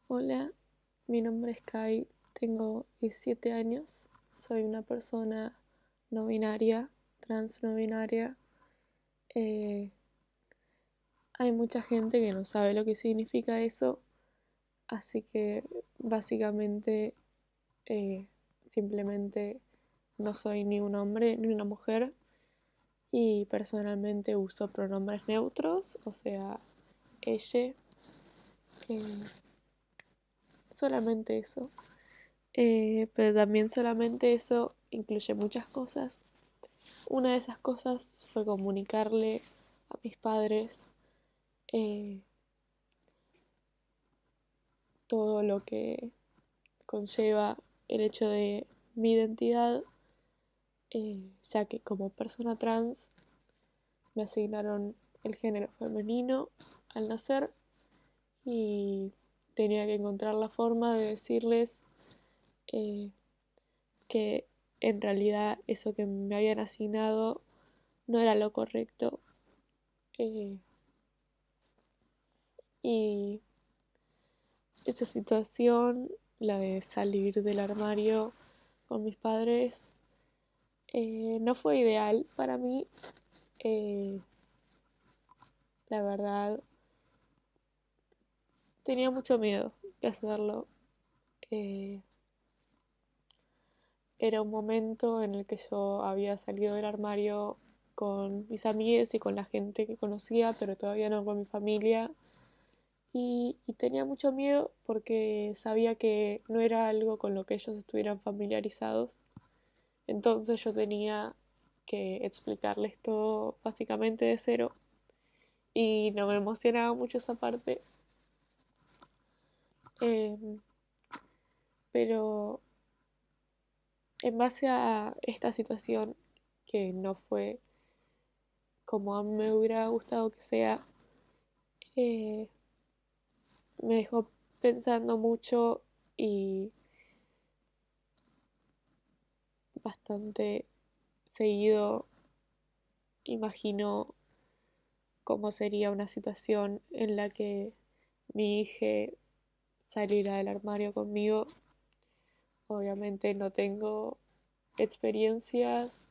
Hola, mi nombre es Kai, tengo 17 años, soy una persona no binaria, trans no binaria. Eh, Hay mucha gente que no sabe lo que significa eso, así que básicamente eh, simplemente no soy ni un hombre ni una mujer y personalmente uso pronombres neutros, o sea, ella, eh, solamente eso. Pero también solamente eso incluye muchas cosas. Una de esas cosas fue comunicarle a mis padres eh, todo lo que conlleva el hecho de mi identidad, ya que como persona trans me asignaron el género femenino al nacer y tenía que encontrar la forma de decirles eh, que en realidad eso que me habían asignado no era lo correcto. eh, y esa situación, la de salir del armario con mis padres, no fue ideal para mí. eh, la verdad, tenía mucho miedo de hacerlo. eh, Era un momento en el que yo había salido del armario con mis amigos y con la gente que conocía, pero todavía no con mi familia. Y tenía mucho miedo porque sabía que no era algo con lo que ellos estuvieran familiarizados. Entonces yo tenía que explicarles todo básicamente de cero y no me emocionaba mucho esa parte. Eh, pero en base a esta situación que no fue como a mí me hubiera gustado que sea, eh, me dejó pensando mucho y bastante seguido imagino cómo sería una situación en la que mi hija saliera del armario conmigo. Obviamente no tengo experiencias,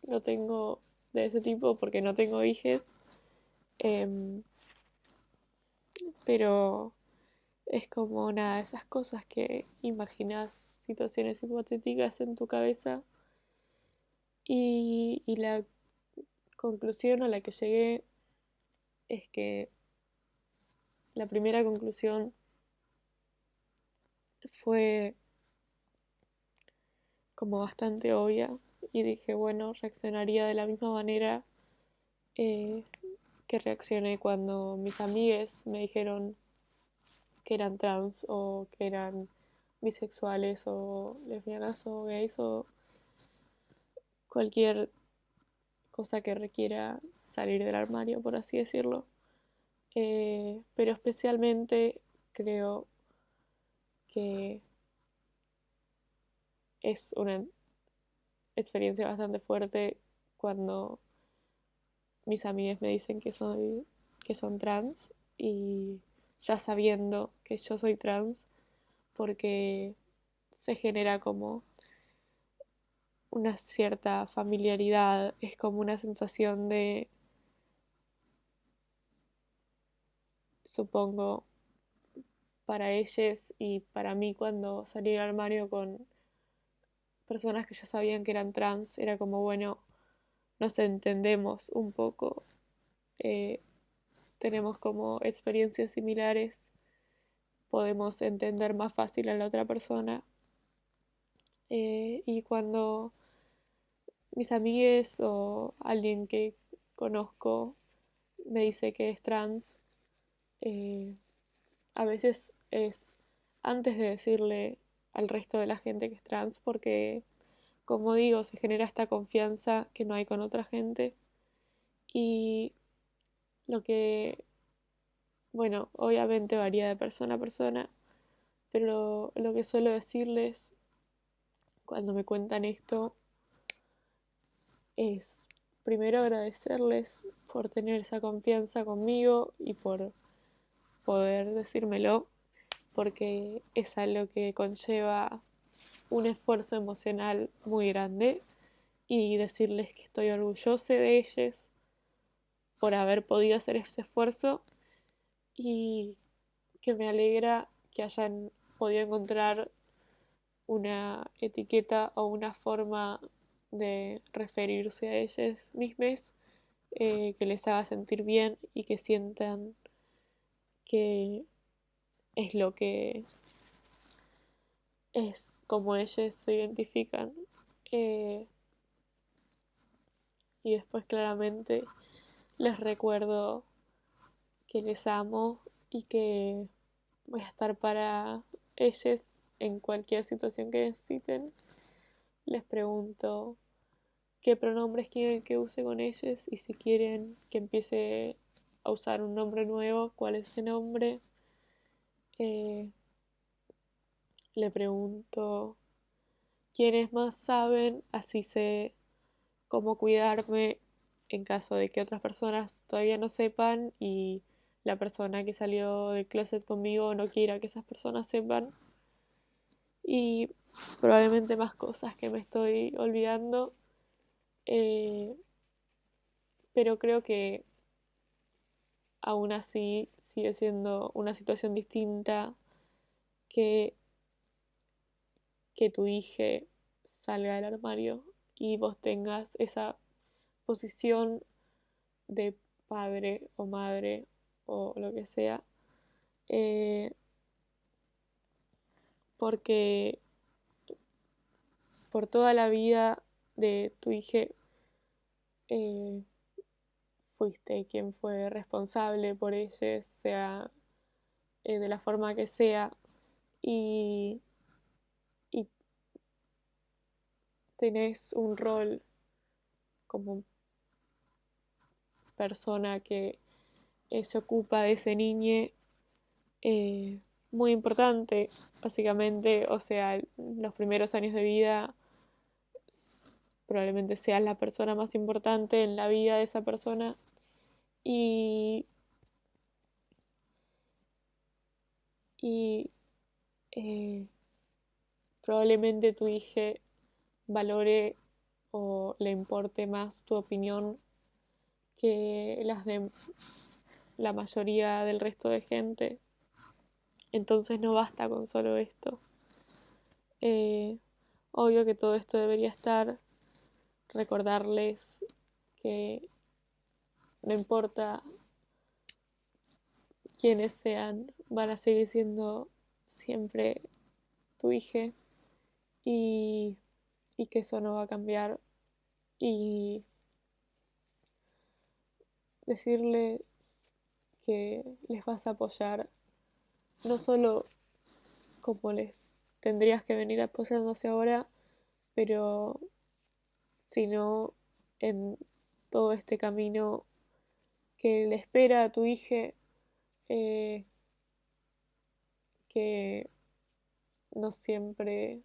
no tengo de ese tipo porque no tengo hijos, em, pero es como una de esas cosas que imaginas situaciones hipotéticas en tu cabeza y la conclusión a la que llegué es que la primera conclusión fue como bastante obvia y dije, bueno, reaccionaría de la misma manera eh, que reaccioné cuando mis amigues me dijeron que eran trans o que eran bisexuales o lesbianas o gays o cualquier cosa que requiera salir del armario, por así decirlo. Pero especialmente creo que es una experiencia bastante fuerte cuando mis amigas me dicen que son trans y ya sabiendo que yo soy trans porque se genera como una cierta familiaridad, es como una sensación de, supongo, para ellos y para mí cuando salí del armario con personas que ya sabían que eran trans, era como, bueno, nos entendemos un poco, eh, tenemos como experiencias similares, podemos entender más fácil a la otra persona. Y cuando mis amigues o alguien que conozco me dice que es trans, eh, a veces es antes de decirle al resto de la gente que es trans, porque como digo, se genera esta confianza que no hay con otra gente. Y lo que, bueno, obviamente varía de persona a persona, pero lo que suelo decirles cuando me cuentan esto es primero agradecerles por tener esa confianza conmigo y por poder decírmelo. porque es algo que conlleva un esfuerzo emocional muy grande, y decirles que estoy orgullosa de ellos por haber podido hacer ese esfuerzo, y que me alegra que hayan podido encontrar una etiqueta o una forma de referirse a ellos mismos, que les haga sentir bien y que sientan que es lo que es como ellos se identifican. Eh, y después claramente les recuerdo que les amo y que voy a estar para ellos en cualquier situación que necesiten. Les pregunto qué pronombres quieren que use con ellos, y si quieren que empiece a usar un nombre nuevo, cuál es ese nombre. Eh, Le pregunto quiénes más saben, así sé cómo cuidarme en caso de que otras personas todavía no sepan y la persona que salió del closet conmigo no quiera que esas personas sepan. Y probablemente más cosas que me estoy olvidando. Eh, pero creo que aún así sigue siendo una situación distinta que tu hija salga del armario y vos tengas esa posición de padre o madre o lo que sea, eh, porque por toda la vida de tu hija, eh, fuiste quien fue responsable por ella, sea de la forma que sea, y, y tenés un rol como persona que se ocupa de ese niño, eh, muy importante, básicamente. O sea, los primeros años de vida probablemente seas la persona más importante en la vida de esa persona, y, y eh, probablemente tu hija valore o le importe más tu opinión que las de la mayoría del resto de gente. Entonces no basta con solo esto. Eh, Obvio que todo esto debería estar, recordarles que no importa quiénes sean, van a seguir siendo siempre tu hija, y, y que eso no va a cambiar, y decirles que les vas a apoyar, no solo como les tendrías que venir apoyándose ahora, pero sino en todo este camino que le espera a tu hija, eh, que no siempre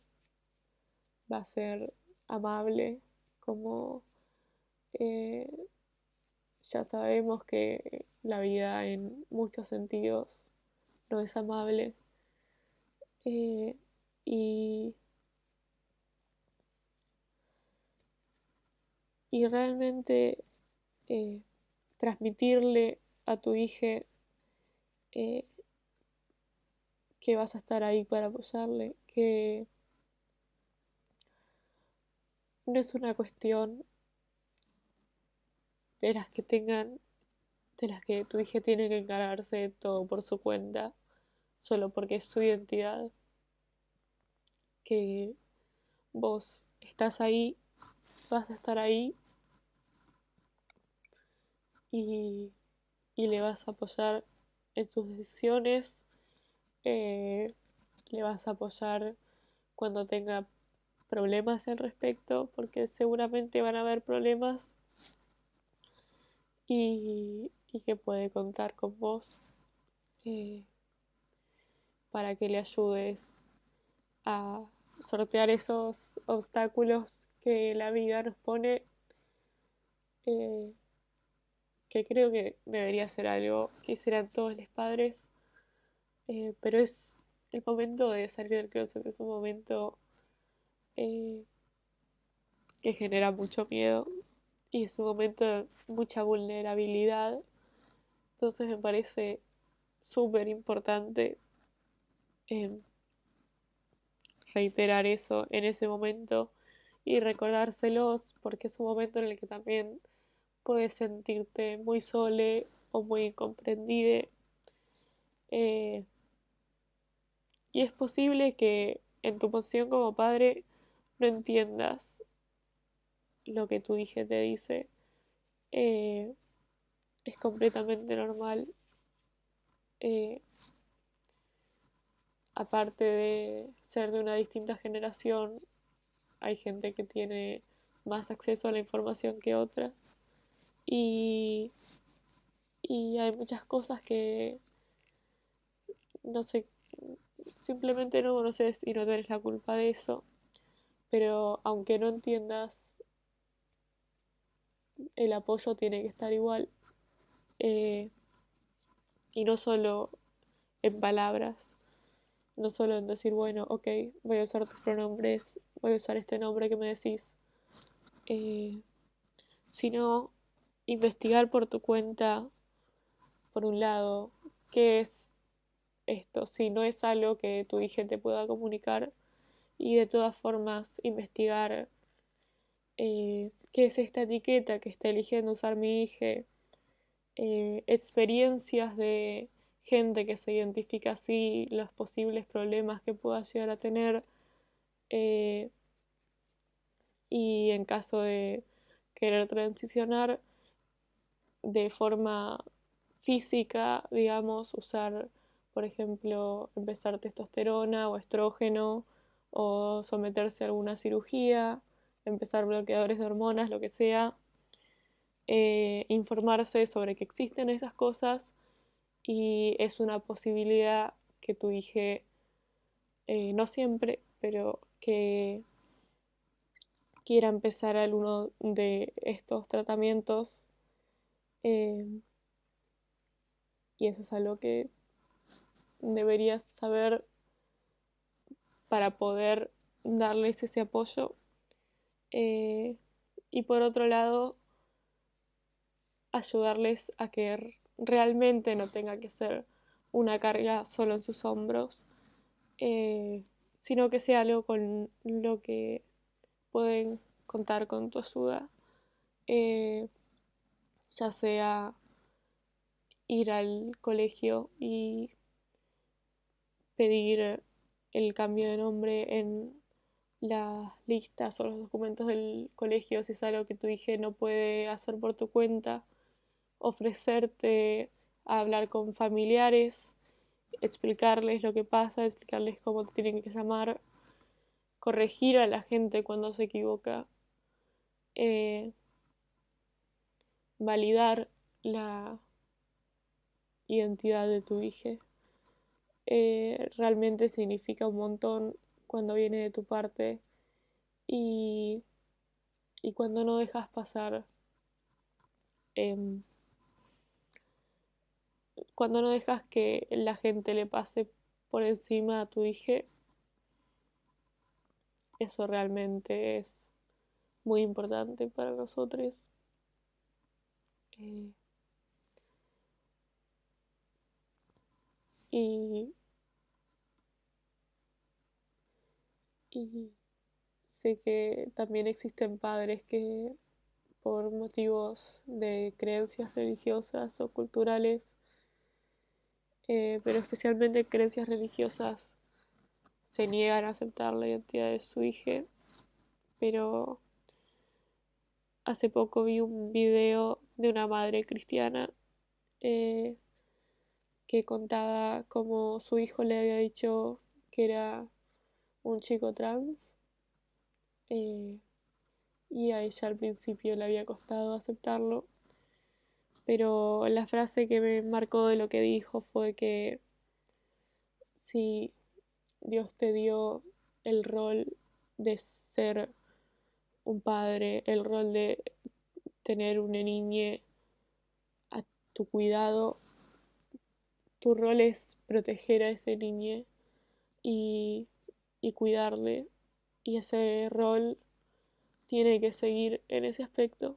va a ser amable, como eh, ya sabemos que la vida en muchos sentidos no es amable, eh, y, y realmente eh, transmitirle a tu hija, eh, que vas a estar ahí para apoyarle, que no es una cuestión de las que tengan, de las que tu hija tiene que encargarse de todo por su cuenta, solo porque es su identidad, que vos estás ahí, vas a estar ahí, y, y le vas a apoyar en sus decisiones, eh, le vas a apoyar cuando tenga problemas al respecto, porque seguramente van a haber problemas, y que puede contar con vos, eh, para que le ayudes a sortear esos obstáculos que la vida nos pone, eh, que creo que debería ser algo que hicieran todos los padres, pero es el momento de salir del closet es un momento eh, que genera mucho miedo y es un momento de mucha vulnerabilidad. Entonces me parece súper importante eh, reiterar eso en ese momento y recordárselos porque es un momento en el que también puedes sentirte muy sole o muy incomprendida. eh, y es posible que en tu posición como padre no entiendas lo que tu hija te dice. eh, es completamente normal. eh, Aparte de ser de una distinta generación, hay gente que tiene más acceso a la información que otra y, y hay muchas cosas que no sé, simplemente no conoces y no tenés la culpa de eso, pero aunque no entiendas, el apoyo tiene que estar igual, eh, y no solo en palabras, no solo en decir, bueno, ok, voy a usar tus pronombres, voy a usar este nombre que me decís, eh, sino investigar por tu cuenta, por un lado, qué es esto, si no es algo que tu hija te pueda comunicar, y de todas formas investigar qué es esta etiqueta que está eligiendo usar mi hija, experiencias de gente que se identifica así, los posibles problemas que pueda llegar a tener, eh, y en caso de querer transicionar de forma física, digamos, usar, por ejemplo, empezar testosterona o estrógeno o someterse a alguna cirugía, empezar bloqueadores de hormonas, lo que sea, informarse sobre que existen esas cosas y es una posibilidad que tu hija, no siempre, pero que quiera empezar alguno de estos tratamientos, eh, y eso es algo que deberías saber para poder darles ese apoyo. eh, y por otro lado, ayudarles a que realmente no tenga que ser una carga solo en sus hombros, eh, sino que sea algo con lo que pueden contar con tu ayuda, eh, ya sea ir al colegio y pedir el cambio de nombre en las listas o los documentos del colegio si es algo que tu hija no puede hacer por tu cuenta, ofrecerte a hablar con familiares, explicarles lo que pasa, explicarles cómo te tienen que llamar, corregir a la gente cuando se equivoca, eh, validar la identidad de tu hija. Realmente significa un montón cuando viene de tu parte y, y cuando no dejas pasar, eh, cuando no dejas que la gente le pase por encima a tu hija, eso realmente es muy importante para nosotros. Eh, y, y sé que también existen padres que por motivos de creencias religiosas o culturales, pero especialmente creencias religiosas, se niegan a aceptar la identidad de su hija. Pero hace poco vi un video de una madre cristiana, eh, que contaba cómo su hijo le había dicho que era un chico trans, eh, y a ella al principio le había costado aceptarlo, pero la frase que me marcó de lo que dijo fue que si Dios te dio el rol de ser un padre, el rol de tener una niña a tu cuidado, tu rol es proteger a ese niño, y, y cuidarle. Y ese rol tiene que seguir en ese aspecto,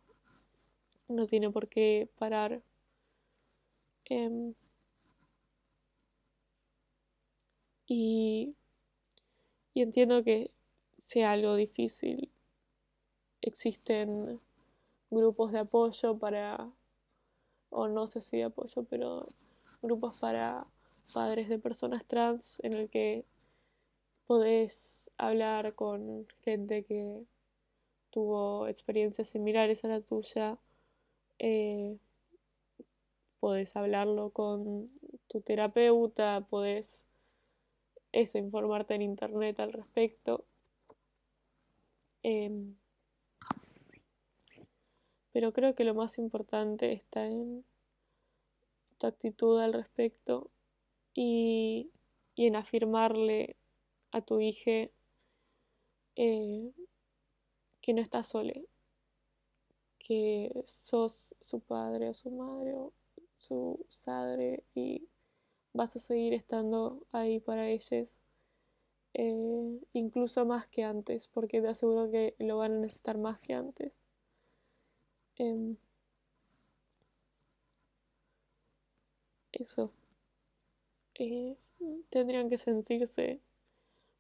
no tiene por qué parar. Em, y, y entiendo que sea algo difícil. Existen grupos de apoyo para, o no sé si de apoyo, pero grupos para padres de personas trans en el que podés hablar con gente que tuvo experiencias similares a la tuya, eh, podés hablarlo con tu terapeuta, podés eso, informarte en internet al respecto. Eh, pero creo que lo más importante está en tu actitud al respecto y, y en afirmarle a tu hija eh, que no estás sola, que sos su padre o su madre o su sadre y vas a seguir estando ahí para ellos, incluso más que antes, porque te aseguro que lo van a necesitar más que antes. Em, Eso, eh, tendrían que sentirse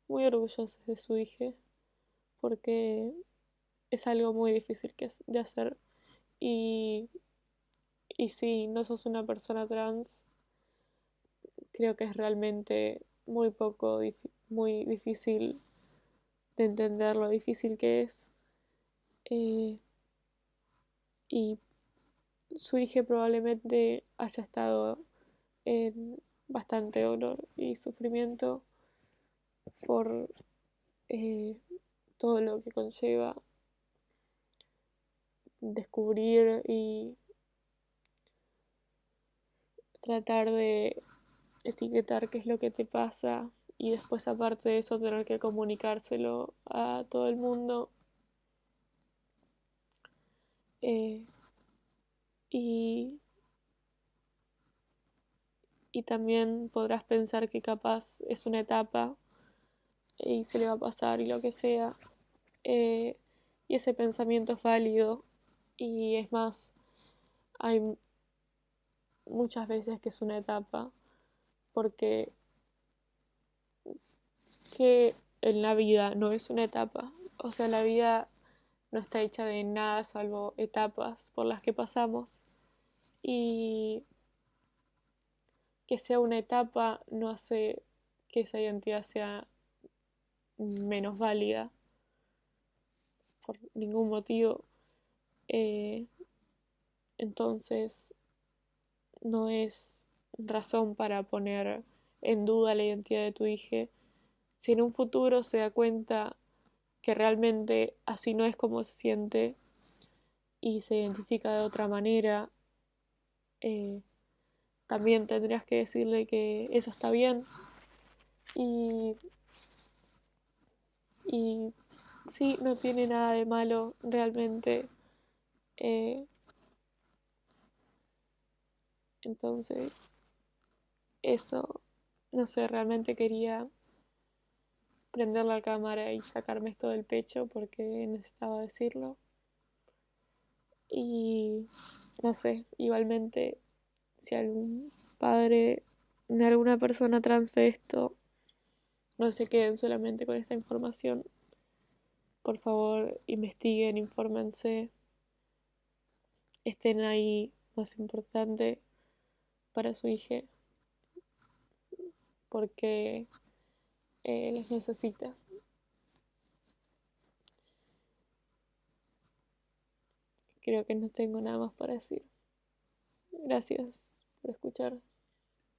muy orgullosos de su hija, porque es algo muy difícil de hacer. Y, y si no sos una persona trans, creo que es realmente muy difícil de entender lo difícil que es. eh, y su hija probablemente haya estado en bastante dolor y sufrimiento por eh, todo lo que conlleva descubrir y tratar de etiquetar qué es lo que te pasa y después aparte de eso tener que comunicárselo a todo el mundo. eh, y, y también podrás pensar que capaz es una etapa y se le va a pasar y lo que sea. eh, y ese pensamiento es válido y es más, hay muchas veces que es una etapa porque que en la vida no es una etapa, o sea, la vida no está hecha de nada salvo etapas por las que pasamos y que sea una etapa no hace que esa identidad sea menos válida por ningún motivo. Eh, entonces no es razón para poner en duda la identidad de tu hija. Si en un futuro se da cuenta que realmente así no es como se siente y se identifica de otra manera, eh, también tendrías que decirle que eso está bien y, y sí, no tiene nada de malo realmente. eh, entonces, eso, no sé, realmente quería prender la cámara y sacarme esto del pecho porque necesitaba decirlo. Y no sé, igualmente, si algún padre de alguna persona trans ve esto, no se queden solamente con esta información. Por favor, investiguen, infórmense, estén ahí, más importante, para su hija, porque los necesita. Creo que no tengo nada más para decir. Gracias por escuchar.